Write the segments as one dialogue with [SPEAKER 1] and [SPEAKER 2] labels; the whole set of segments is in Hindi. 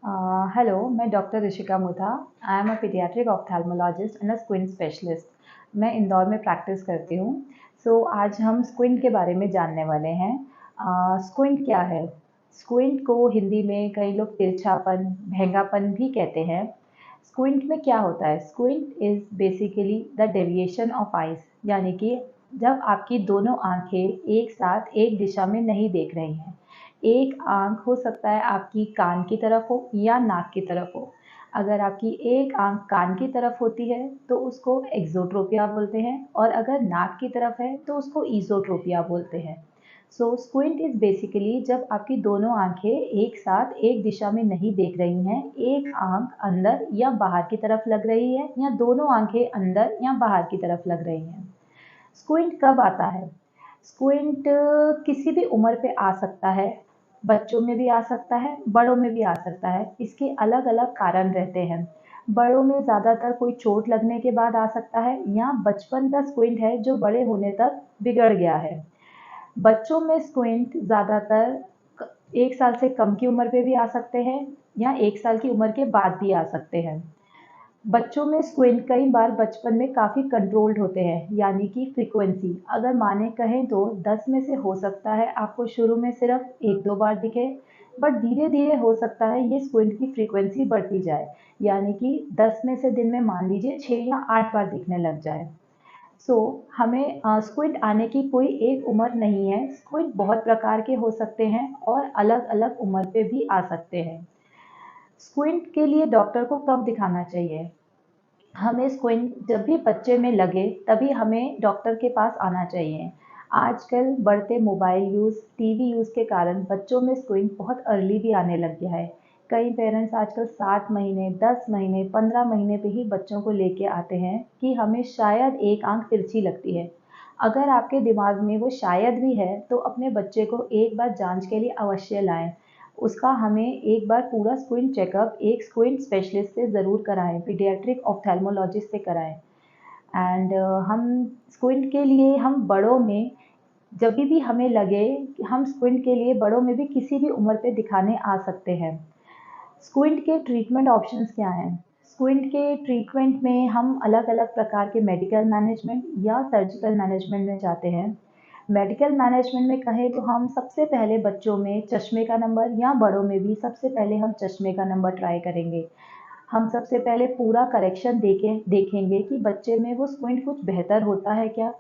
[SPEAKER 1] हेलो, मैं doctor Rishika Mutha. I am a paediatric ophthalmologist and a squint specialist. मैं इंदौर में प्रैक्टिस करती हूँ। आज हम स्क्विंट के बारे में जानने वाले हैं। स्क्विंट क्या है? स्क्विंट को हिंदी में कई लोग तिरछापन, भेंगापन भी कहते हैं। स्क्विंट में क्या होता है? Squint is basically the deviation of eyes, यानी कि जब आपकी दोनों आँखें एक साथ एक दिशा में नहीं देख रही हैं। एक आँख हो सकता है आपकी कान की तरफ हो या नाक की तरफ हो। अगर आपकी एक आँख कान की तरफ होती है तो उसको एक्ज़ोट्रोपिया बोलते हैं, और अगर नाक की तरफ है तो उसको ईज़ोट्रोपिया बोलते हैं। स्क्विंट इज़ बेसिकली जब आपकी दोनों आँखें एक साथ एक दिशा में नहीं देख रही हैं, एक आँख अंदर या बाहर की तरफ लग रही है या दोनों आँखें अंदर या बाहर की तरफ लग रही हैं। स्क्विंट कब आता है? स्क्विंट किसी भी उम्र पे आ सकता है। बच्चों में भी आ सकता है, बड़ों में भी आ सकता है। इसके अलग-अलग कारण रहते हैं। बड़ों में ज़्यादातर कोई चोट लगने के बाद आ सकता है, या बचपन का स्क्विंट है जो बड़े होने तक बिगड़ गया है। बच्चों में स्क्विंट ज़्यादातर 1 साल से कम की उम्र पे भी आ सकते हैं या 1 साल की उम्र के बाद भी आ सकते हैं। बच्चों में स्क्विंट कई बार बचपन में काफ़ी कंट्रोल्ड होते हैं, यानी कि फ्रीक्वेंसी अगर माने कहें तो 10 में से हो सकता है आपको शुरू में सिर्फ 1-2 बार दिखे, बट धीरे-धीरे हो सकता है ये स्क्विंट की फ्रीक्वेंसी बढ़ती जाए, यानी कि 10 में से दिन में मान लीजिए 6 या 8 बार दिखने लग जाए। हमें स्क्विंट आने की कोई एक उम्र नहीं है। स्क्विंट बहुत प्रकार के हो सकते हैं और अलग-अलग उम्र पे भी आ सकते हैं। स्क्विंट के लिए डॉक्टर को कब दिखाना चाहिए? हमें स्क्विंट जब भी बच्चे में लगे तभी हमें डॉक्टर के पास आना चाहिए। आजकल बढ़ते मोबाइल यूज़, टीवी यूज़ के कारण बच्चों में स्क्विंट बहुत अर्ली भी आने लग गया है। कई पेरेंट्स आजकल 7 महीने, 10 महीने, 15 महीने पे ही बच्चों को लेके आते हैं कि हमें शायद एक आँख तिरछी लगती है। अगर आपके दिमाग में वो शायद भी है तो अपने बच्चे को एक बार जाँच के लिए अवश्य लाएँ। उसका हमें एक बार पूरा स्क्विंट चेकअप एक स्क्विंट स्पेशलिस्ट से ज़रूर कराएँ, पीडियाट्रिक ऑप्थेल्मोलॉजिस्ट से कराएँ। एंड हम स्क्विंट के लिए हम बड़ों में जभी भी हमें लगे कि हम स्क्विंट के लिए बड़ों में भी किसी भी उम्र पे दिखाने आ सकते हैं। स्क्विंट के ट्रीटमेंट ऑप्शंस क्या हैं? स्क्विंट के ट्रीटमेंट में हम अलग-अलग प्रकार के मेडिकल मैनेजमेंट या सर्जिकल मैनेजमेंट में जाते हैं। मेडिकल मैनेजमेंट में कहें तो हम सबसे पहले बच्चों में चश्मे का नंबर, या बड़ों में भी सबसे पहले हम चश्मे का नंबर ट्राई करेंगे। हम सबसे पहले पूरा करेक्शन देखेंगे कि बच्चे में वो स्क्विंट कुछ बेहतर होता है क्या?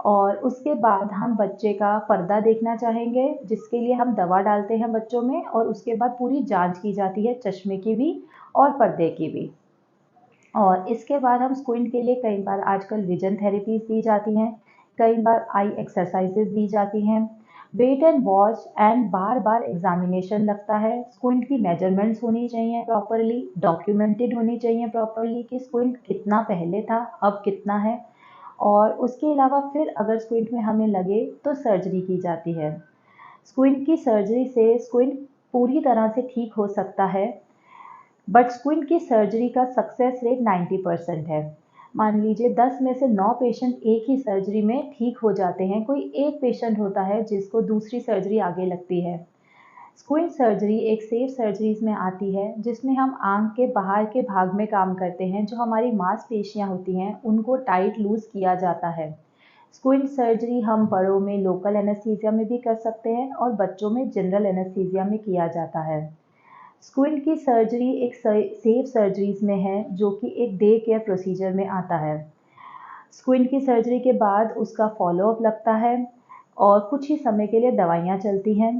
[SPEAKER 1] और उसके बाद हम बच्चे का पर्दा देखना चाहेंगे, जिसके लिए हम दवा डालते हैं बच्चों में, और उसके बाद पूरी जाँच की जाती है चश्मे की भी और पर्दे की भी। और इसके बाद हम स्क्विंट के लिए कई बार आजकल विज़न थेरेपीज़ दी जाती हैं, कई बार आई एक्सरसाइज़ेज़ दी जाती हैं। वेट एंड वॉच एंड बार-बार एग्ज़ामिनेशन लगता है। स्क्विंट की मेजरमेंट्स होनी चाहिए प्रॉपर्ली, डॉक्यूमेंटेड होनी चाहिए प्रॉपर्ली कि स्क्विंट कितना पहले था, अब कितना है। और उसके अलावा फिर अगर स्क्विंट में हमें लगे तो सर्जरी की जाती है। स्क्विंट की सर्जरी से स्क्विंट पूरी तरह से ठीक हो सकता है, बट स्क्विंट की सर्जरी का सक्सेस रेट 90% है। मान लीजिए 10 में से 9 पेशेंट एक ही सर्जरी में ठीक हो जाते हैं। कोई एक पेशेंट होता है जिसको दूसरी सर्जरी आगे लगती है। स्क्विंट सर्जरी एक सेफ सर्जरीज में आती है, जिसमें हम आंख के बाहर के भाग में काम करते हैं। जो हमारी मांसपेशियां होती हैं उनको टाइट लूज किया जाता है। स्क्विंट सर्जरी हम बड़ों में लोकल एनेस्थीसिया में भी कर सकते हैं और बच्चों में जनरल एनेस्थीसिया में किया जाता है। स्क्विंट की सर्जरी एक सेफ सर्जरीज में है, जो कि एक डे केयर प्रोसीजर में आता है। स्क्विंट की सर्जरी के बाद उसका फॉलोअप लगता है और कुछ ही समय के लिए दवाइयाँ चलती हैं।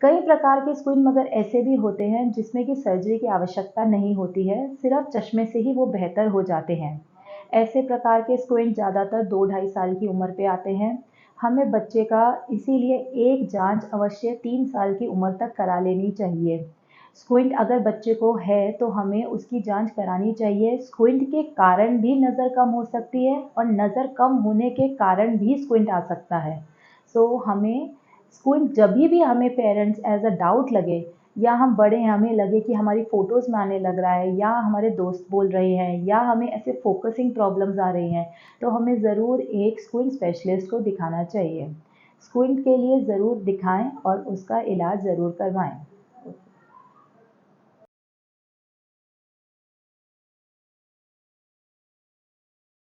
[SPEAKER 1] कई प्रकार के स्क्विंट मगर ऐसे भी होते हैं जिसमें कि सर्जरी की आवश्यकता नहीं होती है, सिर्फ चश्मे से ही वो बेहतर हो जाते हैं। ऐसे प्रकार के स्क्विंट ज़्यादातर 2-2.5 साल की उम्र पे आते हैं। हमें बच्चे का इसीलिए एक जांच अवश्य 3 साल की उम्र तक करा लेनी चाहिए। स्क्विंट अगर बच्चे को है तो हमें उसकी जांच करानी चाहिए। स्क्विंट के कारण भी नज़र कम हो सकती है और नज़र कम होने के कारण भी स्क्विंट आ सकता है। हमें स्क्विंट जभी भी हमें पेरेंट्स एज अ डाउट लगे, या हम बड़े हैं हमें लगे कि हमारी फ़ोटोज़ में आने लग रहा है, या हमारे दोस्त बोल रहे हैं, या हमें ऐसे फोकसिंग प्रॉब्लम्स आ रही हैं, तो हमें ज़रूर एक स्क्विंट स्पेशलिस्ट को दिखाना चाहिए। स्क्विंट के लिए ज़रूर दिखाएं और उसका इलाज ज़रूर करवाएं।